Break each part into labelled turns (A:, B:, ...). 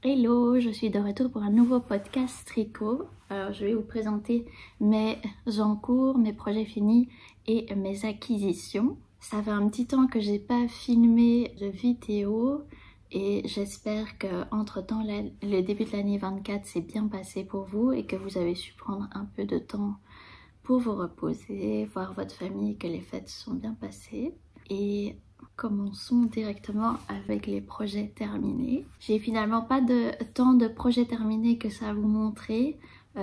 A: Hello, je suis de retour pour un nouveau podcast tricot. Alors, je vais vous présenter mes encours, mes projets finis et mes acquisitions. Ça fait un petit temps que j'ai pas filmé de vidéo et j'espère que entre temps le début de l'année 24 s'est bien passé pour vous et que vous avez su prendre un peu de temps pour vous reposer, voir votre famille, que les fêtes sont bien passées. Et commençons directement avec les projets terminés. J'ai finalement pas tant de projets terminés que ça à vous montrer.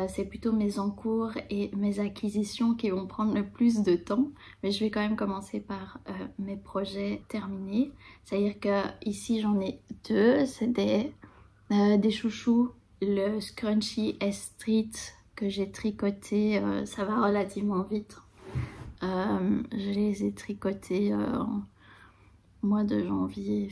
A: C'est plutôt mes encours et mes acquisitions qui vont prendre le plus de temps. Mais je vais quand même commencer par mes projets terminés. C'est-à-dire que ici j'en ai deux. C'est des chouchous. Le Scrunchy S-Street que j'ai tricoté, ça va relativement vite. Je les ai tricotés en mois de janvier,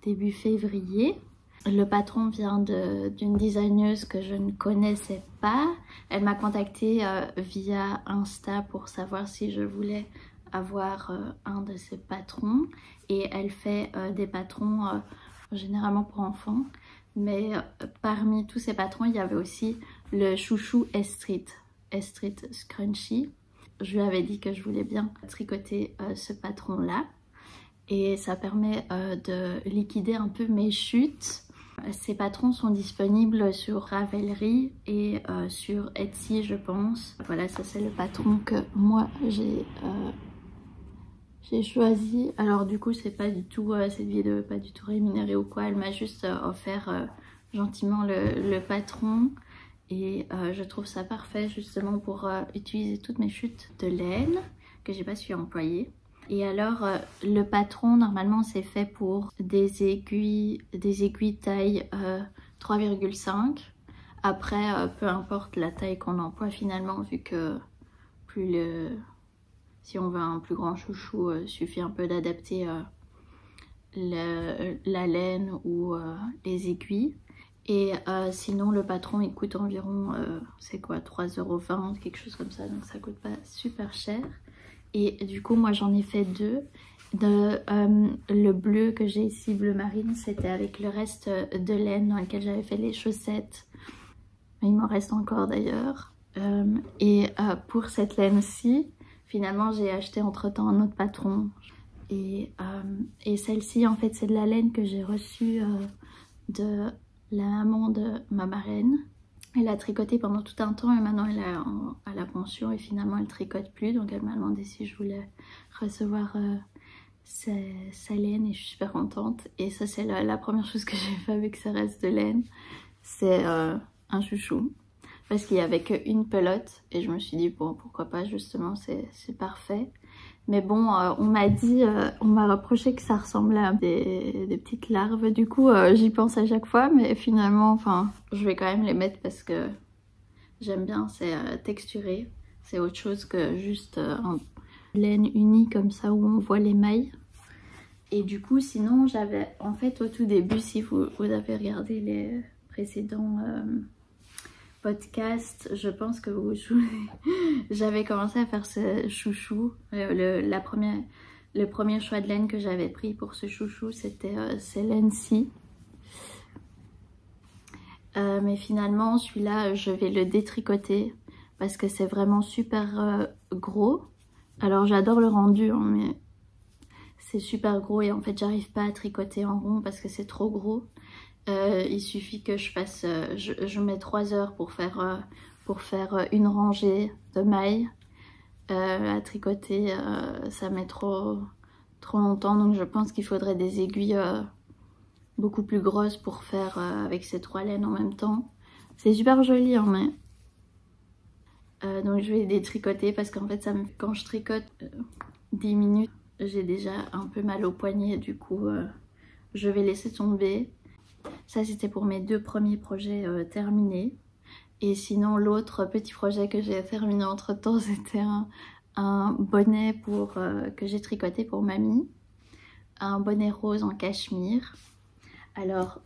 A: début février. Le patron vient d'une designeuse que je ne connaissais pas. Elle m'a contactée via Insta pour savoir si je voulais avoir un de ses patrons. Et elle fait des patrons généralement pour enfants. Mais parmi tous ces patrons, il y avait aussi le chouchou S-Street Scrunchy. Je lui avais dit que je voulais bien tricoter ce patron-là. Et ça permet de liquider un peu mes chutes. Ces patrons sont disponibles sur Ravelry et sur Etsy, je pense. Voilà, ça c'est le patron que moi j'ai choisi. Alors du coup, c'est pas du tout, cette vidéo n'est pas du tout rémunérée ou quoi. Elle m'a juste offert gentiment le patron. Et je trouve ça parfait justement pour utiliser toutes mes chutes de laine que j'ai pas su employer. Et alors le patron normalement c'est fait pour des aiguilles taille 3,5. Après peu importe la taille qu'on emploie finalement, vu que si on veut un plus grand chouchou, suffit un peu d'adapter la laine ou les aiguilles. Et sinon le patron il coûte environ c'est quoi, 3,20 €, quelque chose comme ça, donc ça coûte pas super cher. Et du coup moi j'en ai fait deux. Le bleu que j'ai ici, bleu marine, c'était avec le reste de laine dans lequel j'avais fait les chaussettes. Il m'en reste encore d'ailleurs. Et pour cette laine-ci, finalement j'ai acheté entre temps un autre patron. Et celle-ci en fait c'est de la laine que j'ai reçue de la maman de ma marraine. Elle a tricoté pendant tout un temps et maintenant elle est à la pension et finalement elle tricote plus, donc elle m'a demandé si je voulais recevoir sa laine et je suis super contente. Et ça c'est la première chose que j'ai fait avec ce reste de laine, c'est un chouchou parce qu'il n'y avait qu'une pelote et je me suis dit bon pourquoi pas, justement c'est parfait. Mais bon, on m'a reproché que ça ressemblait à des petites larves. Du coup, j'y pense à chaque fois, mais finalement, enfin, je vais quand même les mettre parce que j'aime bien, c'est texturé. C'est autre chose que juste une laine unie comme ça où on voit les mailles. Et du coup, sinon, j'avais, en fait, au tout début, si vous avez regardé les précédents podcast, je pense que vous j'avais commencé à faire ce chouchou. Le premier choix de laine que j'avais pris pour ce chouchou, c'était ces laines-ci. Mais finalement, celui-là, je vais le détricoter parce que c'est vraiment super gros. Alors j'adore le rendu, hein, mais c'est super gros et en fait, j'arrive pas à tricoter en rond parce que c'est trop gros. Il suffit que je fasse, je mets 3 heures pour faire une rangée de mailles. À tricoter, ça met trop longtemps, donc je pense qu'il faudrait des aiguilles beaucoup plus grosses pour faire avec ces 3 laines en même temps. C'est super joli, hein, mais donc je vais les tricoter parce qu'en fait quand je tricote 10 minutes, j'ai déjà un peu mal au poignet, du coup je vais laisser tomber. Ça c'était pour mes deux premiers projets terminés. Et sinon l'autre petit projet que j'ai terminé entre temps, c'était un bonnet que j'ai tricoté pour mamie. Un bonnet rose en cachemire. Alors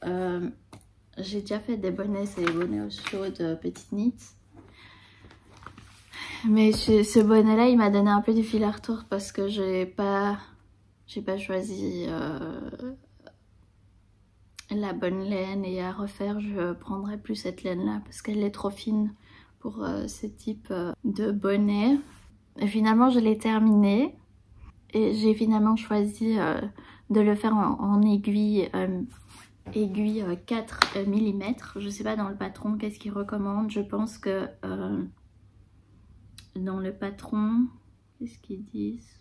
A: j'ai déjà fait des bonnets, c'est les bonnets au chaud de Petite Knit. Mais ce bonnet là il m'a donné un peu du fil à retordre parce que j'ai pas choisi la bonne laine et à refaire, je prendrai plus cette laine là parce qu'elle est trop fine pour ce type de bonnet. Et finalement je l'ai terminé et j'ai finalement choisi de le faire en aiguille, aiguille 4 mm. Je sais pas dans le patron qu'est-ce qu'il recommande. Je pense que dans le patron, qu'est-ce qu'ils disent?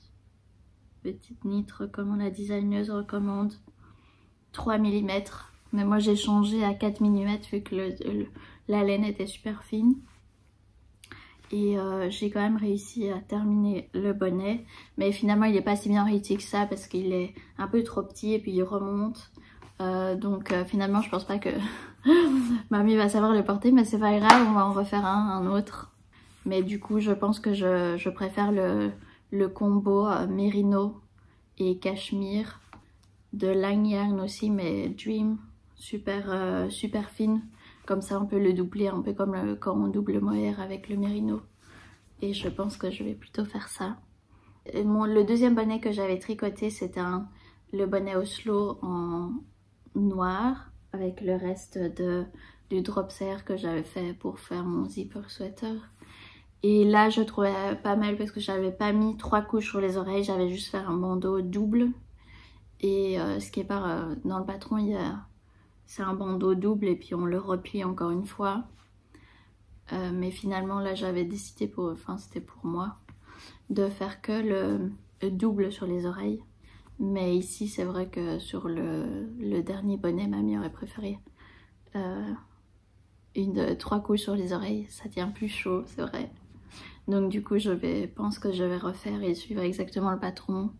A: Petite nitre, comment la designeuse recommande 3 mm. Mais moi j'ai changé à 4 mm vu que la laine était super fine. Et j'ai quand même réussi à terminer le bonnet. Mais finalement il n'est pas si bien réussi que ça parce qu'il est un peu trop petit et puis il remonte. Donc finalement je pense pas que mamie va savoir le porter. Mais c'est pas grave, on va en refaire un autre. Mais du coup je pense que je préfère le combo mérino et cachemire de Lang Yarn aussi, mais Dream, super fine. Comme ça on peut le doubler un peu comme quand on double le mohair avec le mérino. Et je pense que je vais plutôt faire ça. Et le deuxième bonnet que j'avais tricoté, c'était le bonnet Oslo en noir avec le reste du drop serre que j'avais fait pour faire mon zipper sweater. Et là je trouvais pas mal parce que j'avais pas mis 3 couches sur les oreilles, j'avais juste fait un bandeau double. Et ce qui est pas dans le patron, c'est un bandeau double et puis on le replie encore une fois. Mais finalement là j'avais décidé c'était pour moi de faire que le double sur les oreilles. Mais ici c'est vrai que sur le dernier bonnet, mamie aurait préféré 3 couches sur les oreilles, ça tient plus chaud, c'est vrai. Donc du coup pense que je vais refaire et suivre exactement le patron.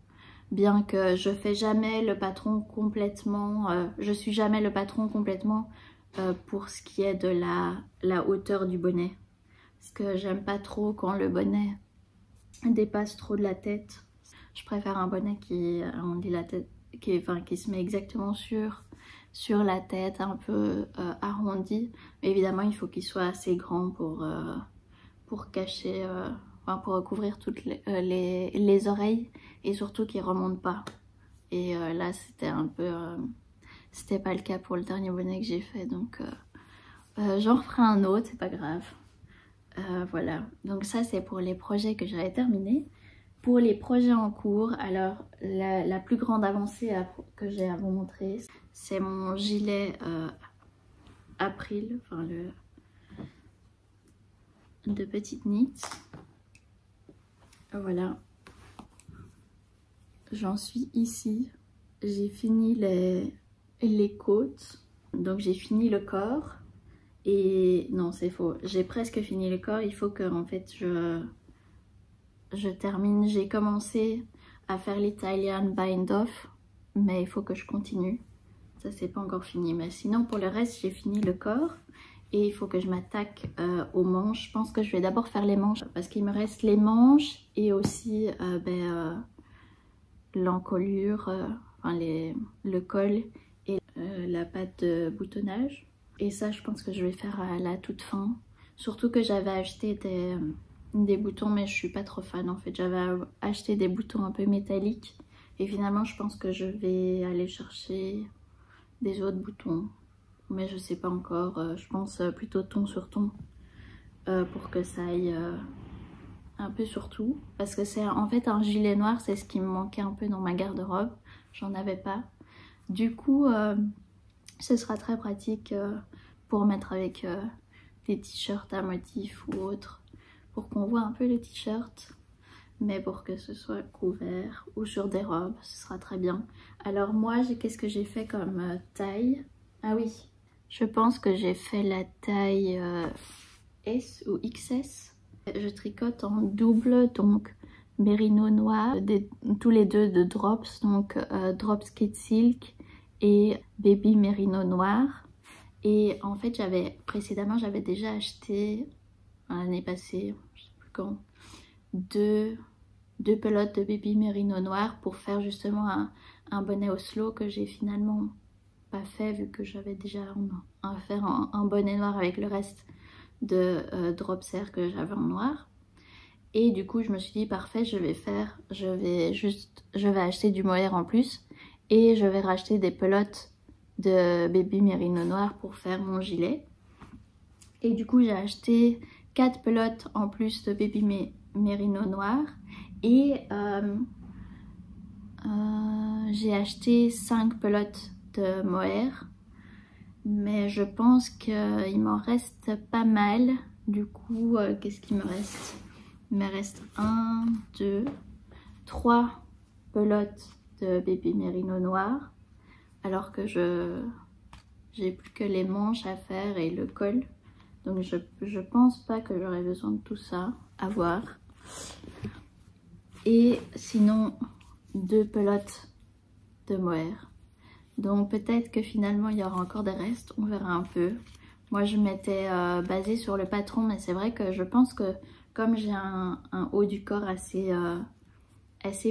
A: Bien que je fais jamais le patron complètement, je suis jamais le patron complètement pour ce qui est de la hauteur du bonnet. Parce que j'aime pas trop quand le bonnet dépasse trop de la tête. Je préfère un bonnet qui se met exactement sur la tête, un peu arrondi. Mais évidemment il faut qu'il soit assez grand pour cacher, pour recouvrir toutes les oreilles et surtout qu'il remonte pas. Et là c'était un peu, c'était pas le cas pour le dernier bonnet que j'ai fait, donc j'en referai un autre, c'est pas grave. Voilà, donc ça c'est pour les projets que j'avais terminés. Pour les projets en cours, alors la plus grande avancée que j'ai à vous montrer, c'est mon gilet April, de petite knit. Voilà, j'en suis ici. J'ai fini les côtes, donc j'ai fini le corps. Et non, c'est faux, j'ai presque fini le corps. Il faut que en fait je termine. J'ai commencé à faire l'Italian bind off, mais il faut que je continue. Ça c'est pas encore fini, mais sinon pour le reste j'ai fini le corps. Et il faut que je m'attaque aux manches. Je pense que je vais d'abord faire les manches parce qu'il me reste les manches et aussi l'encolure, le col et la patte de boutonnage. Et ça je pense que je vais faire à la toute fin. Surtout que j'avais acheté des boutons, mais je suis pas trop fan en fait. J'avais acheté des boutons un peu métalliques et finalement je pense que je vais aller chercher des autres boutons. Mais je sais pas encore, je pense plutôt ton sur ton pour que ça aille un peu sur tout. Parce que c'est en fait un gilet noir, c'est ce qui me manquait un peu dans ma garde-robe, j'en avais pas. Du coup, ce sera très pratique pour mettre avec des t-shirts à motifs ou autres, pour qu'on voit un peu les t-shirts. Mais pour que ce soit couvert ou sur des robes, ce sera très bien. Alors moi, qu'est-ce que j'ai fait comme taille? Ah oui, je pense que j'ai fait la taille S ou XS. Je tricote en double, donc mérino noir, tous les deux de Drops, donc Drops Kid Silk et Baby Mérino noir. Et en fait, précédemment, j'avais déjà acheté l'année passée, je sais plus quand, deux pelotes de Baby Mérino noir pour faire justement un bonnet Oslo que j'ai finalement pas fait vu que j'avais déjà faire un bonnet noir avec le reste de drop serre que j'avais en noir. Et du coup je me suis dit parfait, je vais acheter du mohair en plus et je vais racheter des pelotes de Baby Merino noir pour faire mon gilet. Et du coup j'ai acheté 4 pelotes en plus de Baby Merino noir. Et j'ai acheté 5 pelotes de mohair. Mais je pense qu'il m'en reste pas mal. Du coup, qu'est-ce qu'il me reste? Il me reste 1, 2, 3 pelotes de Baby Merino noir. Alors que j'ai plus que les manches à faire et le col. Donc je pense pas que j'aurai besoin de tout ça. À voir. Et sinon, 2 pelotes de mohair. Donc peut-être que finalement il y aura encore des restes. On verra un peu. Moi je m'étais basée sur le patron. Mais c'est vrai que je pense que comme j'ai un haut du corps assez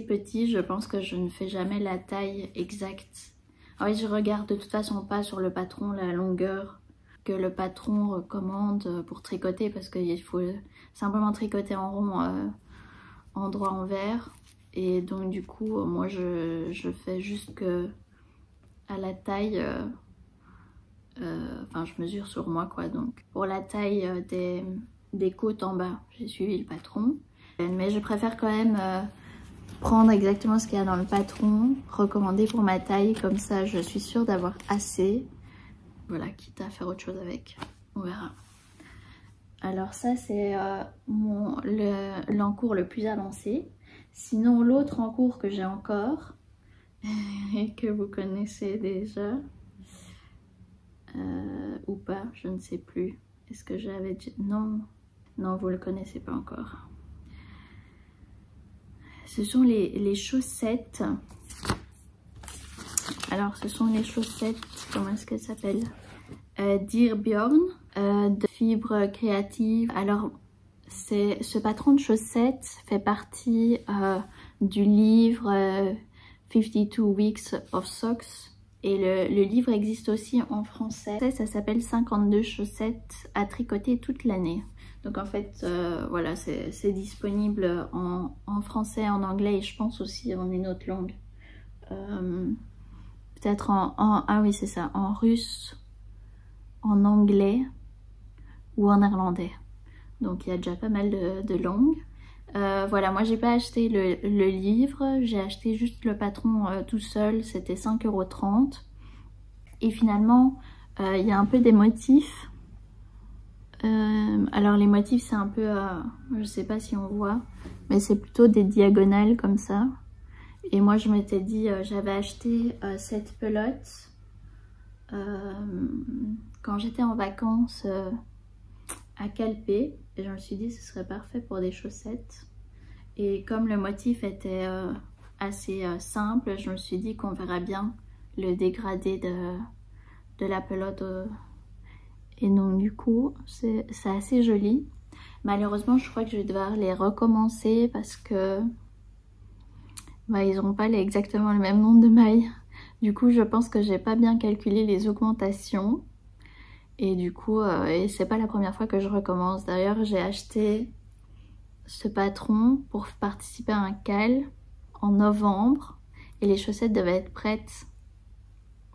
A: petit, je pense que je ne fais jamais la taille exacte. Ah oui, je regarde de toute façon pas sur le patron la longueur que le patron recommande pour tricoter parce qu'il faut simplement tricoter en rond, en droit envers. Et donc du coup, moi je fais juste que à la taille, enfin je mesure sur moi quoi. Donc pour la taille des côtes en bas, j'ai suivi le patron. Mais je préfère quand même prendre exactement ce qu'il y a dans le patron, recommandé pour ma taille, comme ça je suis sûre d'avoir assez. Voilà, quitte à faire autre chose avec, on verra. Alors ça c'est l'encours le plus avancé. Sinon l'autre encours que j'ai encore, et que vous connaissez déjà, ou pas, je ne sais plus. Est-ce que j'avais dit... Non, non vous le connaissez pas encore. Ce sont les chaussettes. Alors, ce sont les chaussettes, comment est-ce qu'elles s'appellent? Dear Bjorn, de fibres créatives. Alors, ce patron de chaussettes fait partie du livre 52 Weeks of Socks. Et le livre existe aussi en français. Ça s'appelle 52 chaussettes à tricoter toute l'année. Donc en fait, voilà, c'est disponible en français, en anglais et je pense aussi en une autre langue. Peut-être ah oui c'est ça, en russe, en anglais ou en néerlandais. Donc il y a déjà pas mal de langues. Voilà, moi j'ai pas acheté le livre, j'ai acheté juste le patron tout seul, c'était 5,30 €. Et finalement, il y a un peu des motifs. Alors les motifs c'est un peu, je sais pas si on voit, mais c'est plutôt des diagonales comme ça. Et moi je m'étais dit, j'avais acheté cette pelote quand j'étais en vacances à Calpe. Et je me suis dit ce serait parfait pour des chaussettes. Et comme le motif était assez simple, je me suis dit qu'on verrait bien le dégradé de la pelote. Et donc du coup, c'est assez joli. Malheureusement, je crois que je vais devoir les recommencer parce que bah, ils n'ont pas exactement le même nombre de mailles. Du coup, je pense que j'ai pas bien calculé les augmentations. Et du coup, et c'est pas la première fois que je recommence. D'ailleurs, j'ai acheté ce patron pour participer à un cal en novembre. Et les chaussettes devaient être prêtes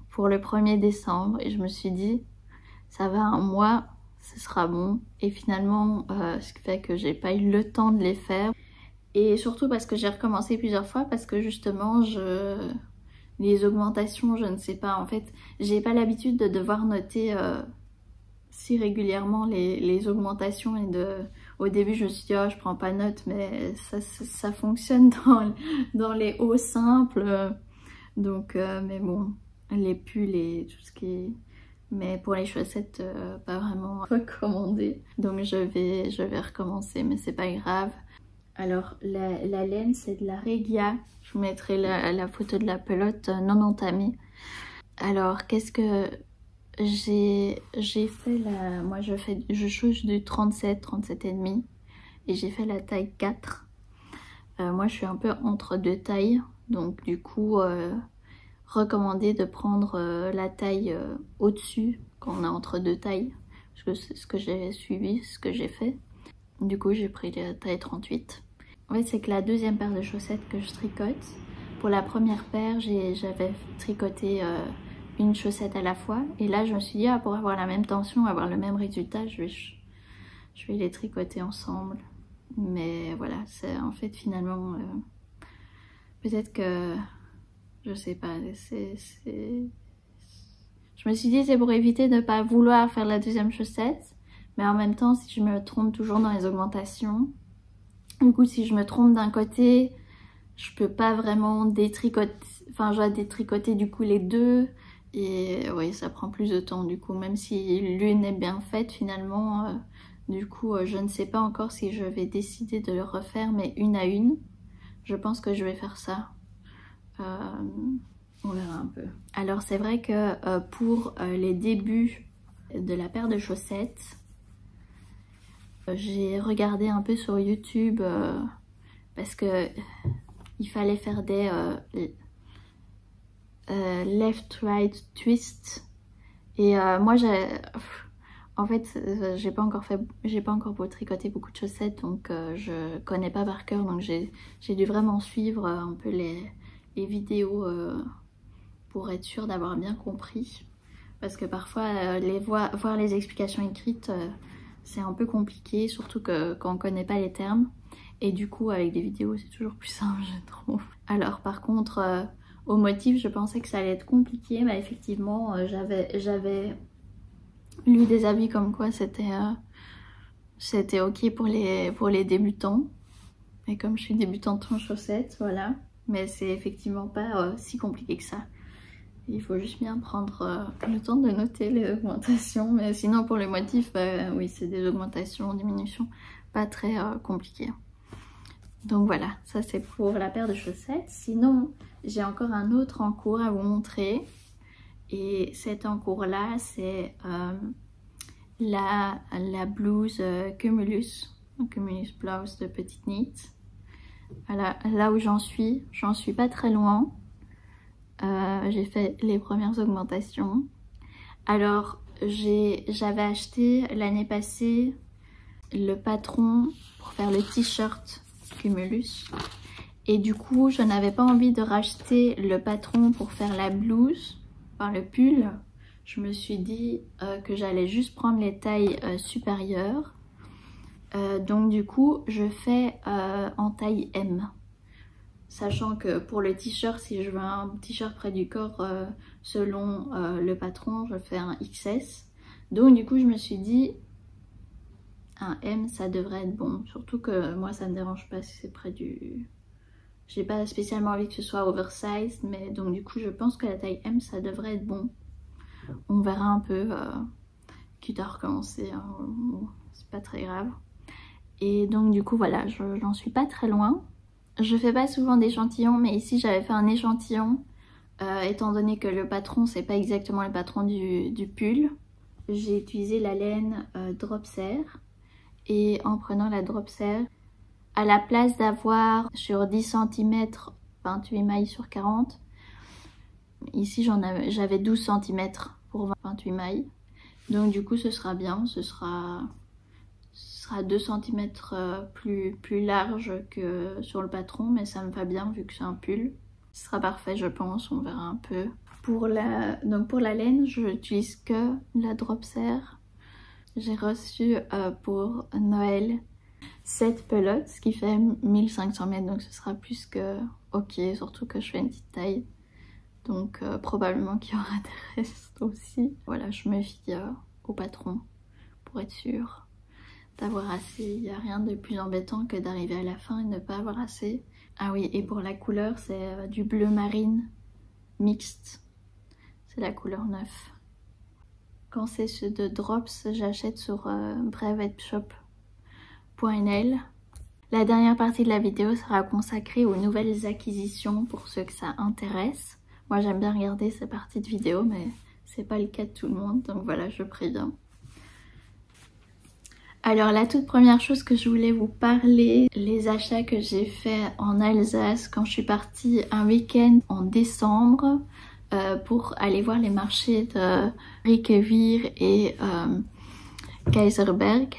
A: pour le 1er décembre. Et je me suis dit... ça va un mois, ce sera bon. Et finalement, ce qui fait que j'ai pas eu le temps de les faire. Et surtout parce que j'ai recommencé plusieurs fois, parce que justement, les augmentations, je ne sais pas. En fait, j'ai pas l'habitude de devoir noter si régulièrement les augmentations. Et au début, je me suis dit, oh, je prends pas note, mais ça fonctionne dans les hauts simples. Donc, mais bon, les pulls et tout ce qui est... Mais pour les chaussettes, pas vraiment recommandé. Donc je vais recommencer, mais c'est pas grave. Alors la laine, c'est de la Regia. Je vous mettrai la photo de la pelote non entamée. Alors qu'est-ce que j'ai fait là? Moi je chausse du 37, 37,5 et j'ai fait la taille 4. Moi je suis un peu entre deux tailles, donc du coup... recommandé de prendre la taille au-dessus quand on est entre deux tailles, parce que c'est ce que j'ai suivi, ce que j'ai fait. Du coup j'ai pris la taille 38. En fait c'est que la deuxième paire de chaussettes que je tricote, pour la première paire j'avais tricoté une chaussette à la fois. Et là, je me suis dit, ah, pour avoir la même tension, avoir le même résultat, je vais les tricoter ensemble. Mais voilà, c'est en fait finalement, peut-être que, je sais pas, je me suis dit c'est pour éviter de ne pas vouloir faire la deuxième chaussette. Mais en même temps, si je me trompe toujours dans les augmentations, du coup si je me trompe d'un côté, je peux pas vraiment détricoter, enfin je dois détricoter du coup les deux. Et oui, ça prend plus de temps du coup, même si l'une est bien faite finalement. Du coup, je ne sais pas encore si je vais décider de le refaire, mais une à une. Je pense que je vais faire ça. On verra un peu. Alors c'est vrai que pour les débuts de la paire de chaussettes, j'ai regardé un peu sur YouTube parce que il fallait faire des left-right twist. Et moi en fait, j'ai pas encore beau tricoter beaucoup de chaussettes, donc je connais pas par cœur, donc j'ai dû vraiment suivre un peu les vidéos pour être sûre d'avoir bien compris. Parce que parfois, voir les explications écrites, c'est un peu compliqué, surtout quand on connaît pas les termes. Et du coup, avec des vidéos, c'est toujours plus simple, je trouve. Alors par contre, au motif, je pensais que ça allait être compliqué, mais effectivement, j'avais lu des avis comme quoi c'était ok pour les débutants. Et comme je suis débutante en chaussettes, voilà. Mais c'est effectivement pas si compliqué que ça. Il faut juste bien prendre le temps de noter les augmentations. Mais sinon pour les motifs, oui, c'est des augmentations, diminutions, pas très compliquées. Donc voilà, ça c'est pour la paire de chaussettes. Sinon, j'ai encore un autre encours à vous montrer. Et cet encours-là, c'est la blouse Cumulus blouse de petite knit. Voilà, là où j'en suis pas très loin. J'ai fait les premières augmentations. Alors, j'avais acheté l'année passée le patron pour faire le t-shirt Cumulus. Et du coup, je n'avais pas envie de racheter le patron pour faire la blouse, enfin le pull. Je me suis dit que j'allais juste prendre les tailles supérieures. Donc du coup, je fais en taille M. Sachant que pour le t-shirt, si je veux un t-shirt près du corps selon le patron, je fais un XS. Donc du coup, je me suis dit, un M, ça devrait être bon. Surtout que moi, ça me dérange pas si c'est près du... J'ai pas spécialement envie que ce soit oversized, mais donc du coup, je pense que la taille M, ça devrait être bon. On verra un peu, quitte à recommencer, hein, c'est pas très grave. Et donc du coup voilà, j'en suis pas très loin. Je fais pas souvent d'échantillons, mais ici j'avais fait un échantillon, étant donné que le patron c'est pas exactement le patron du pull. J'ai utilisé la laine Dropser, et en prenant la Dropser, à la place d'avoir sur 10 cm 28 mailles sur 40, ici j'avais 12 cm pour 28 mailles. Donc du coup ce sera bien, ce sera 2 cm plus large que sur le patron, mais ça me va bien vu que c'est un pull. Ce sera parfait je pense, on verra un peu. Donc pour la laine, je n'utilise que la Dropser. J'ai reçu pour Noël 7 pelotes, ce qui fait 1500 mètres, donc ce sera plus que ok, surtout que je fais une petite taille. Donc probablement qu'il y aura des restes aussi. Voilà, je me fie au patron pour être sûre d'avoir assez. Il n'y a rien de plus embêtant que d'arriver à la fin et ne pas avoir assez. Ah oui, et pour la couleur, c'est du bleu marine mixte. C'est la couleur 9. Quand c'est ceux de Drops, j'achète sur brevetshop.nl. La dernière partie de la vidéo sera consacrée aux nouvelles acquisitions pour ceux que ça intéresse. Moi j'aime bien regarder ces parties de vidéo, mais c'est pas le cas de tout le monde, donc voilà, je préviens. Alors la toute première chose que je voulais vous parler, les achats que j'ai fait en Alsace quand je suis partie un week-end en décembre pour aller voir les marchés de Rikkewier et Kaiserberg.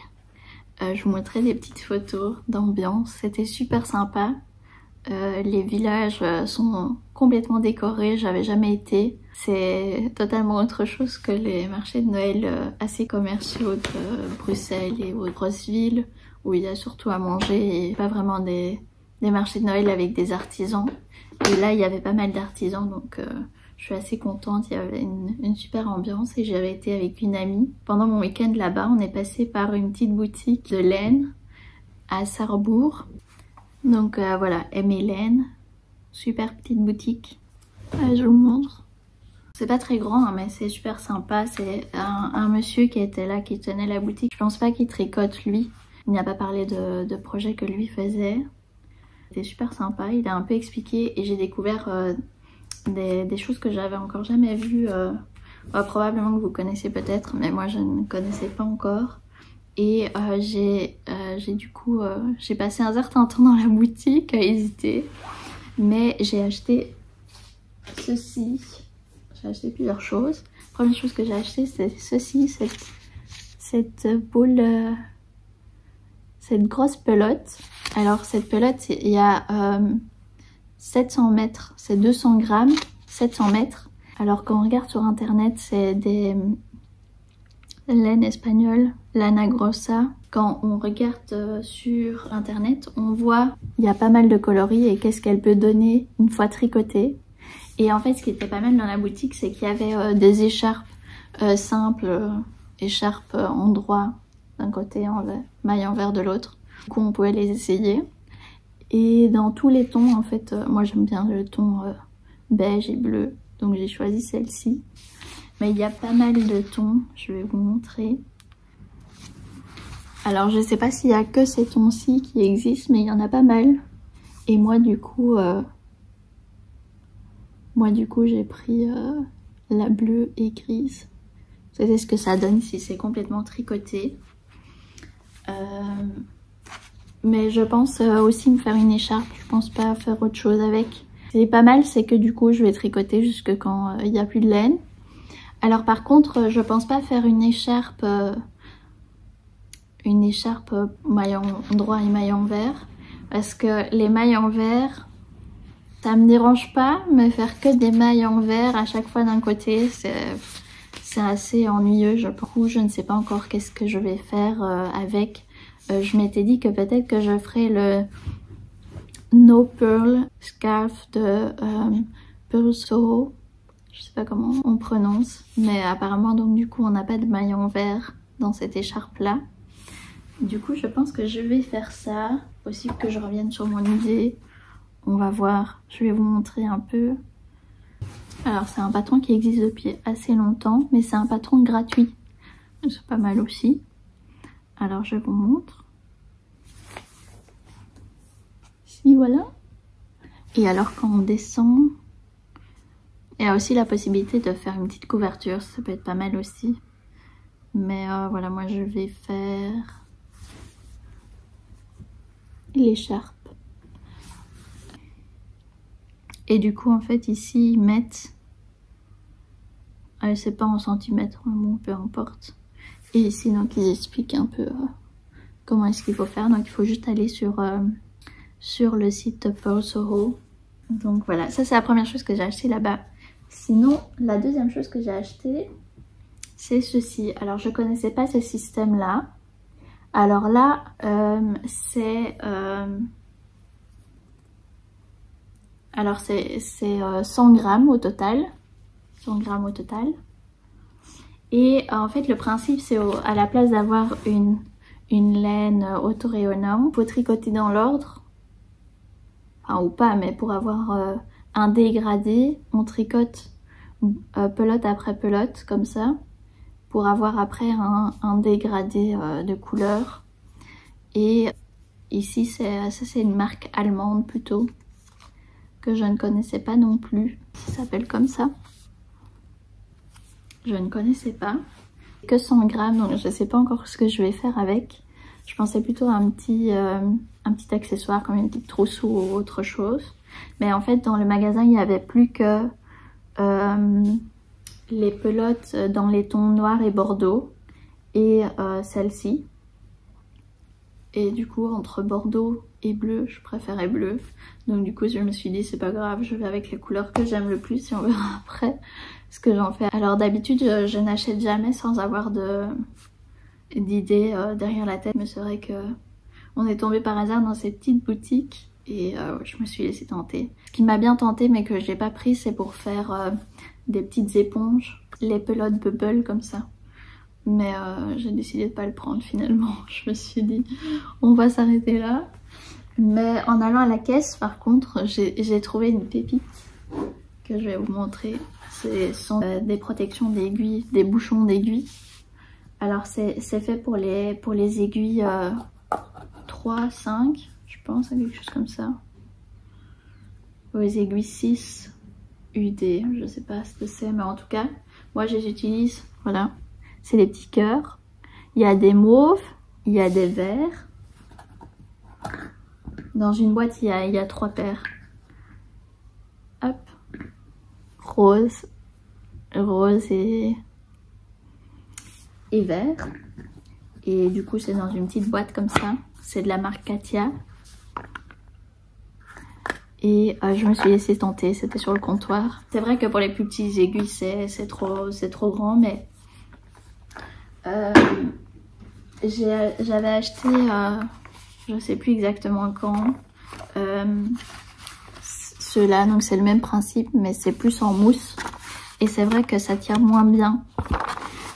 A: Je vous montrerai des petites photos d'ambiance, c'était super sympa. Les villages sont complètement décorés, j'avais jamais été. C'est totalement autre chose que les marchés de Noël assez commerciaux de Bruxelles et aux grosses villes où il y a surtout à manger et pas vraiment des marchés de Noël avec des artisans. Et là il y avait pas mal d'artisans donc je suis assez contente, il y avait une super ambiance et j'avais été avec une amie. Pendant mon week-end là-bas, on est passé par une petite boutique de laine à Sarrebourg. Donc voilà, M & Laine, super petite boutique. Je vous montre. C'est pas très grand hein, mais c'est super sympa. C'est un monsieur qui était là, qui tenait la boutique. Je pense pas qu'il tricote lui. Il n'a pas parlé de projet que lui faisait. C'était super sympa, il a un peu expliqué et j'ai découvert des choses que j'avais encore jamais vues. Probablement que vous connaissez peut-être, mais moi je ne connaissais pas encore. Et j'ai passé un certain temps dans la boutique à hésiter. Mais j'ai acheté ceci. J'ai acheté plusieurs choses. La première chose que j'ai acheté c'est ceci, cette boule, cette grosse pelote. Alors cette pelote, il y a 700 mètres, c'est 200 grammes, 700 mètres. Alors quand on regarde sur internet, c'est des laines espagnoles, lana grossa. Quand on regarde sur internet, on voit il y a pas mal de coloris et qu'est-ce qu'elle peut donner une fois tricotée. Et en fait, ce qui était pas mal dans la boutique, c'est qu'il y avait des écharpes simples, écharpes en droit d'un côté, maille envers de l'autre. Du coup, on pouvait les essayer. Et dans tous les tons, en fait, moi j'aime bien le ton beige et bleu, donc j'ai choisi celle-ci. Mais il y a pas mal de tons, je vais vous montrer. Alors je sais pas s'il y a que ces tons-ci qui existent, mais il y en a pas mal. Et moi du coup j'ai pris la bleue et grise. C'est ce que ça donne si c'est complètement tricoté. Mais je pense aussi me faire une écharpe, je pense pas faire autre chose avec. Ce qui est pas mal, c'est que du coup je vais tricoter jusque quand il n'y a plus de laine. Alors par contre, je pense pas faire une écharpe maille en droit et maille envers. Parce que les mailles envers, ça me dérange pas, mais faire que des mailles envers à chaque fois d'un côté, c'est assez ennuyeux. Je ne sais pas encore qu'est-ce que je vais faire avec. Je m'étais dit que peut-être que je ferais le No Purl Scarf de Pearl Soho. Je sais pas comment on prononce, mais apparemment donc du coup on n'a pas de maille envers dans cette écharpe là. Du coup je pense que je vais faire ça. Possible que je revienne sur mon idée. On va voir, je vais vous montrer un peu. Alors c'est un patron qui existe depuis assez longtemps, mais c'est un patron gratuit. C'est pas mal aussi. Alors je vous montre. Ici voilà. Et alors quand on descend, il y a aussi la possibilité de faire une petite couverture, ça peut être pas mal aussi. Mais voilà, moi je vais faire l'écharpe. Et du coup en fait ici ils mettent, c'est pas en centimètres, bon peu importe. Et ici donc ils expliquent un peu comment est-ce qu'il faut faire. Donc il faut juste aller sur le site de Pearl Soho. Donc voilà, ça c'est la première chose que j'ai acheté là-bas. Sinon la deuxième chose que j'ai acheté c'est ceci. Alors je connaissais pas ce système là. Alors là c'est 100 grammes au total. 100 grammes au total. Et en fait le principe c'est à la place d'avoir une laine auto-rayonnante, il faut tricoter dans l'ordre. Enfin ou pas, mais pour avoir un dégradé, on tricote pelote après pelote comme ça. Pour avoir après un dégradé de couleur. Et ici ça c'est une marque allemande plutôt, que je ne connaissais pas non plus. Ça s'appelle comme ça. Je ne connaissais pas. Que 100 grammes, donc je ne sais pas encore ce que je vais faire avec. Je pensais plutôt à un petit accessoire comme une petite trousseau ou autre chose. Mais en fait dans le magasin il n'y avait plus que les pelotes dans les tons noir et bordeaux et celle-ci. et du coup entre bordeaux et bleu, je préférais bleu. Donc du coup je me suis dit c'est pas grave, je vais avec les couleurs que j'aime le plus et on verra après ce que j'en fais. Alors d'habitude je n'achète jamais sans avoir d'idée derrière la tête, mais c'est vrai que on est tombé par hasard dans cette petite boutique et je me suis laissée tenter. Ce qui m'a bien tenté mais que je n'ai pas pris, c'est pour faire des petites éponges, les pelotes bubble comme ça. Mais j'ai décidé de pas le prendre finalement. Je me suis dit on va s'arrêter là. Mais en allant à la caisse par contre j'ai trouvé une pépite que je vais vous montrer. Ce sont des protections d'aiguilles, des bouchons d'aiguilles. Alors c'est fait pour les aiguilles 3, 5 je pense, quelque chose comme ça. Pour les aiguilles 6 UD, je sais pas ce que c'est mais en tout cas moi je les utilise, voilà. C'est des petits cœurs. Il y a des mauves, il y a des verts. Dans une boîte, il y a 3 paires. Hop. Rose. Rose et vert. Et du coup, c'est dans une petite boîte comme ça. C'est de la marque Katia. Et je me suis laissée tenter, c'était sur le comptoir. C'est vrai que pour les plus petites aiguilles, c'est trop grand, mais... j'avais acheté, je sais plus exactement quand, ceux-là, donc c'est le même principe mais c'est plus en mousse et c'est vrai que ça tient moins bien.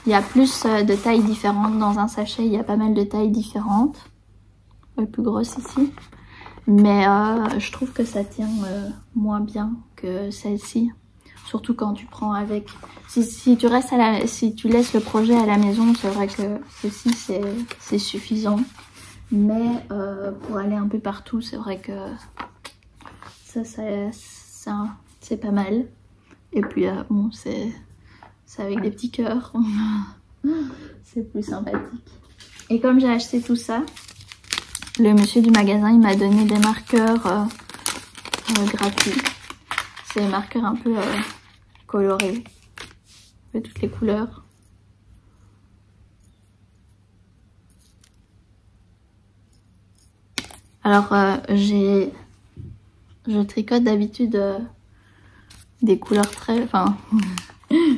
A: Il y a plus de tailles différentes dans un sachet, il y a pas mal de tailles différentes, la plus grosse ici, mais je trouve que ça tient moins bien que celle-ci. Surtout quand tu prends avec... Si tu restes si tu laisses le projet à la maison, c'est vrai que ceci c'est suffisant. Mais pour aller un peu partout, c'est vrai que ça c'est pas mal. Et puis bon, c'est avec des petits cœurs. C'est plus sympathique. Et comme j'ai acheté tout ça, le monsieur du magasin il m'a donné des marqueurs gratuits. C'est des marqueurs un peu colorés de toutes les couleurs. Alors je tricote d'habitude des couleurs très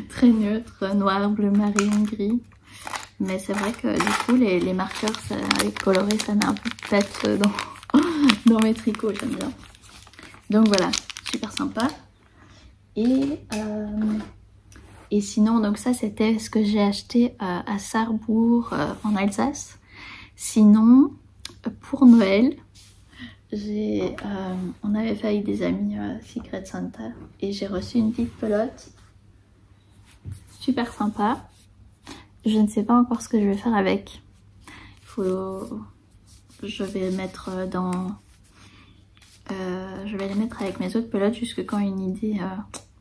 A: très neutres, noir, bleu marine, gris. Mais c'est vrai que du coup les marqueurs colorés ça met un peu de tête dans mes tricots, j'aime bien. Donc voilà, super sympa. Et sinon, donc ça c'était ce que j'ai acheté à Sarrebourg en Alsace. Sinon, pour Noël, on avait fait avec des amis Secret Santa et j'ai reçu une petite pelote super sympa. Je ne sais pas encore ce que je vais faire avec. Je vais mettre je vais les mettre avec mes autres pelotes jusque quand une idée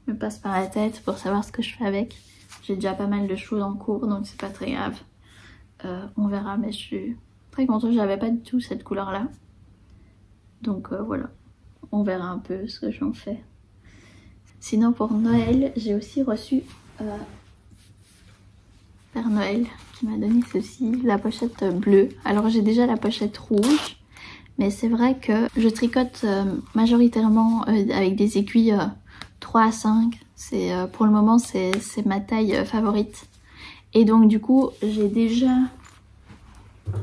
A: me passe par la tête pour savoir ce que je fais avec. J'ai déjà pas mal de choses en cours donc c'est pas très grave. On verra, mais je suis très contente, j'avais pas du tout cette couleur là. Donc voilà, on verra un peu ce que j'en fais. Sinon pour Noël, j'ai aussi reçu Père Noël qui m'a donné ceci, la pochette bleue. Alors j'ai déjà la pochette rouge. Mais c'est vrai que je tricote majoritairement avec des aiguilles 3 à 5. Pour le moment, c'est ma taille favorite. Et donc du coup, j'ai déjà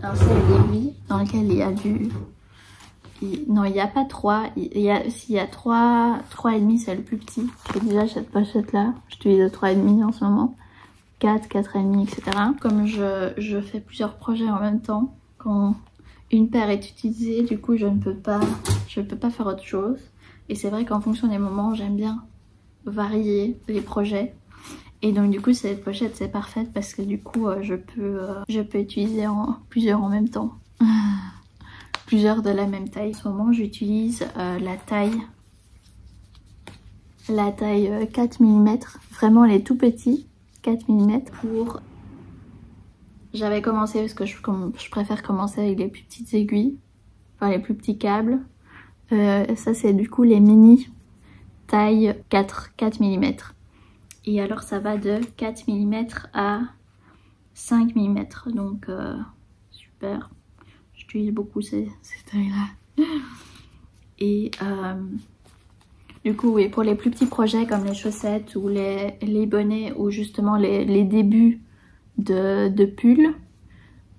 A: un set d'aiguilles dans lequel il y a du... Non, il n'y a pas 3. S'il y a 3,5, c'est le plus petit. J'ai déjà cette pochette là. J'utilise le 3,5 en ce moment. 4, 4,5, etc. Comme je fais plusieurs projets en même temps, quand une paire est utilisée, du coup je ne peux pas faire autre chose. Et c'est vrai qu'en fonction des moments, j'aime bien varier les projets. Et donc du coup cette pochette c'est parfaite parce que du coup je peux utiliser plusieurs en même temps. Plusieurs de la même taille. En ce moment j'utilise la taille 4 mm. Vraiment les tout petits 4 mm pour... J'avais commencé parce que je préfère commencer avec les plus petites aiguilles, enfin les plus petits câbles. Ça c'est du coup les mini taille 4 mm. Et alors ça va de 4 mm à 5 mm. Donc super. Je j'utilise beaucoup ces tailles-là. Et du coup, oui, pour les plus petits projets comme les chaussettes ou les bonnets ou justement les débuts de pulls,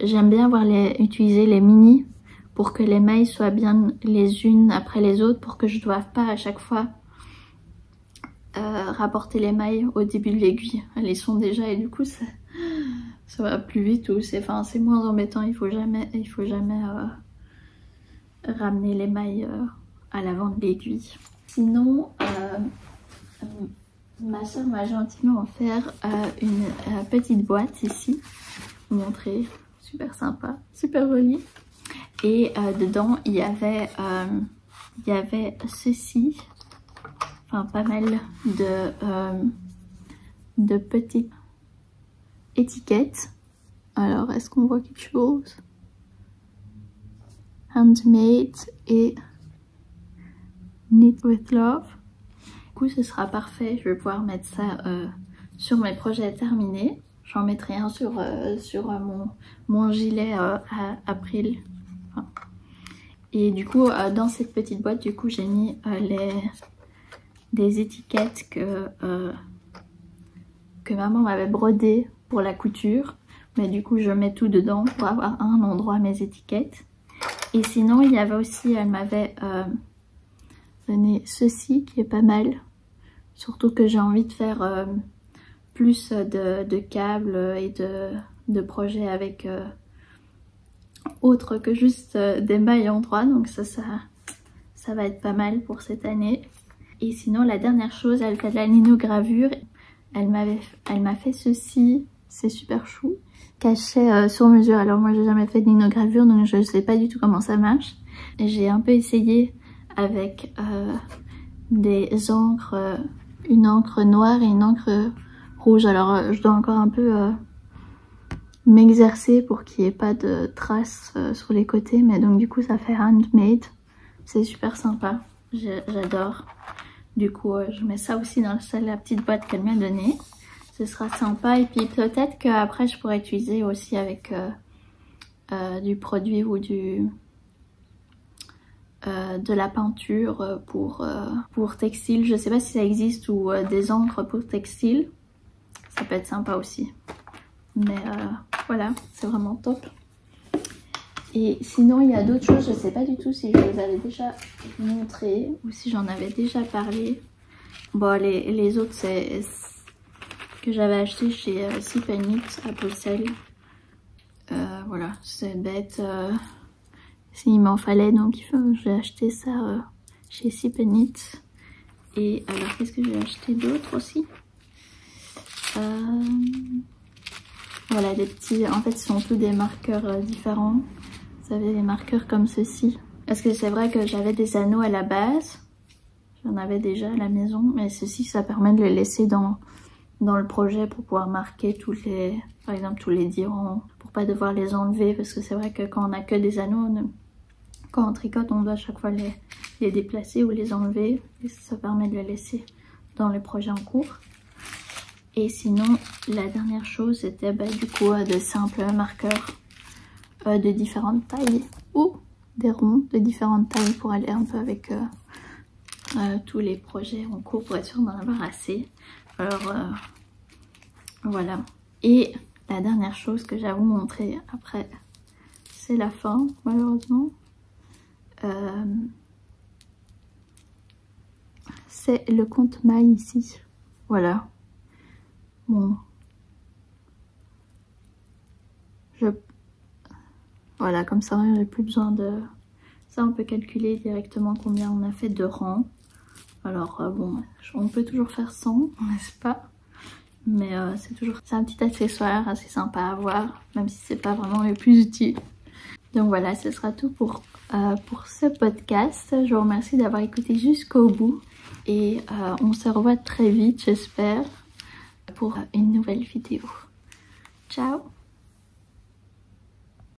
A: j'aime bien utiliser les mini pour que les mailles soient bien les unes après les autres, pour que je ne doive pas à chaque fois rapporter les mailles au début de l'aiguille. Elles y sont déjà et du coup ça va plus vite ou c'est moins embêtant. Il faut jamais ramener les mailles à l'avant de l'aiguille. Sinon, ma soeur m'a gentiment offert une petite boîte ici. Vous montrer, super sympa, super jolie. Et dedans il y avait ceci, enfin pas mal de petites étiquettes. Alors est-ce qu'on voit quelque chose? Handmade et Knit with Love. Du coup ce sera parfait, je vais pouvoir mettre ça sur mes projets terminés. J'en mettrai un sur mon gilet April. Enfin. Et du coup dans cette petite boîte du coup j'ai mis des étiquettes que maman m'avait brodées pour la couture. Mais du coup je mets tout dedans pour avoir un endroit mes étiquettes. Et sinon il y avait aussi, elle m'avait donné ceci qui est pas mal. Surtout que j'ai envie de faire plus de câbles et de projets avec autre que juste des mailles en droit. Donc ça va être pas mal pour cette année. Et sinon la dernière chose, elle fait de la linogravure. Elle m'a fait ceci, c'est super chou. Caché sur mesure. Alors moi j'ai jamais fait de linogravure donc je sais pas du tout comment ça marche. J'ai un peu essayé avec des encres, une encre noire et une encre rouge. Alors je dois encore un peu m'exercer pour qu'il n'y ait pas de traces sur les côtés. Mais donc du coup ça fait handmade. C'est super sympa. J'adore. Du coup je mets ça aussi dans la petite boîte qu'elle m'a donnée. Ce sera sympa et puis peut-être qu'après je pourrais utiliser aussi avec du produit ou de la peinture pour textile. Je sais pas si ça existe ou des encres pour textile. Ça peut être sympa aussi. Mais voilà, c'est vraiment top. Et sinon il y a d'autres choses, je sais pas du tout si je les avais déjà montrées ou si j'en avais déjà parlé. Bon les autres c'est que j'avais acheté chez Sip & Knit à Bruxelles. Voilà, c'est bête. Il m'en fallait donc j'ai acheté ça chez Sip & Knit. Et alors qu'est-ce que j'ai acheté d'autre aussi? Voilà des petits, en fait ce sont tous des marqueurs différents. Vous avez des marqueurs comme ceci. Parce que c'est vrai que j'avais des anneaux à la base. J'en avais déjà à la maison. Mais ceci ça permet de les laisser dans le projet pour pouvoir marquer par exemple tous les dirons. Pour pas devoir les enlever. Parce que c'est vrai que quand on a que des anneaux, quand on tricote on doit à chaque fois les déplacer ou les enlever. Et ça permet de les laisser dans les projets en cours. Et sinon la dernière chose c'était du coup de simples marqueurs de différentes tailles ou des ronds de différentes tailles pour aller un peu avec tous les projets en cours pour être sûr d'en avoir assez. Alors voilà. Et la dernière chose que j'ai à vous montrer après c'est la fin malheureusement. C'est le compte maille ici. Voilà. Bon. Voilà, comme ça j'ai plus besoin de... Ça on peut calculer directement combien on a fait de rangs. Alors bon, on peut toujours faire 100, n'est-ce pas? Mais c'est un petit accessoire assez sympa à avoir, même si c'est pas vraiment le plus utile. Donc voilà, ce sera tout pour ce podcast. Je vous remercie d'avoir écouté jusqu'au bout. Et on se revoit très vite, j'espère, pour une nouvelle vidéo. Ciao!